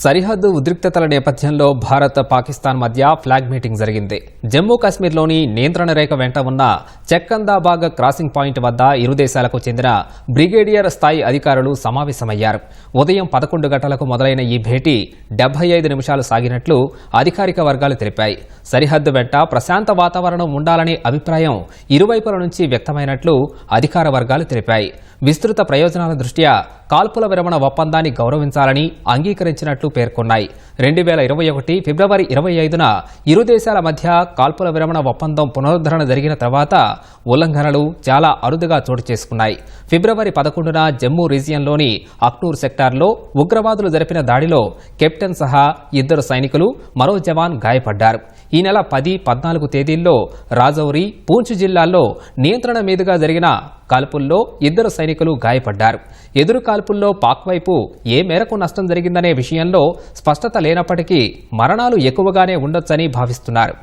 సరిహద్దు ఉద్రిక్తతల నేపథ్యంలో భారత్ పాకిస్తాన్ మధ్య ఫ్లాగ్ మీటింగ్ జరిగింది. జమ్మూ కాశ్మీర్లోని నియంత్రణ రేఖ వెంట ఉన్న చెక్కందాబాగ్ క్రాసింగ్ పాయింట్ వద్ద ఇరు దేశాలకు చెందిన బ్రిగేడియర్ స్థాయి అధికారులు సమావేశమయ్యారు. ఉదయం 11 గంటలకు మొదలైన ఈ భేటీ 75 నిమిషాలు సాగినట్లు అధికారిక వర్గాలు తెలిపాయి. సరిహద్దు వెంట ప్రశాంత వాతావరణం ఉండాలనే అభిప్రాయం ఇరువైపుల నుంచి వ్యక్తమైనట్లు అధికార వర్గాలు తెలిపాయి. విస్తృత ప్రయోజనాల దృష్ట్యా కాల్పుల విరమణ ఒప్పందాన్ని గౌరవించాలని అంగీకరించినట్లు పేర్కొన్నాయి. 2021 ఫిబ్రవరి 25న ఇరు దేశాల మధ్య కాల్పుల విరమణ ఒప్పందం పునరుద్ధరణ జరిగిన తర్వాత ఉల్లంఘనలు చాలా అరుదుగా చోటు చేసుకున్నాయి. ఫిబ్రవరి 11న జమ్మూ రీజియన్లోని అక్నూర్ సెక్టార్లో ఉగ్రవాదులు జరిపిన దాడిలో కెప్టెన్ సహా 2 సైనికులు, మరో జవాన్ గాయపడ్డారు. ఈ నెల 10, 14 తేదీల్లో రాజౌరి, పూంచ్ జిల్లాల్లో నియంత్రణ మీదుగా జరిగిన కాల్పుల్లో 2 సైనికులు గాయపడ్డారు. ఎదురు కాల్పుల్లో పాక్ వైపు ఏ మేరకు నష్టం జరిగిందనే విషయంలో స్పష్టత లేనప్పటికీ మరణాలు ఎక్కువగానే ఉండొచ్చని భావిస్తున్నారు.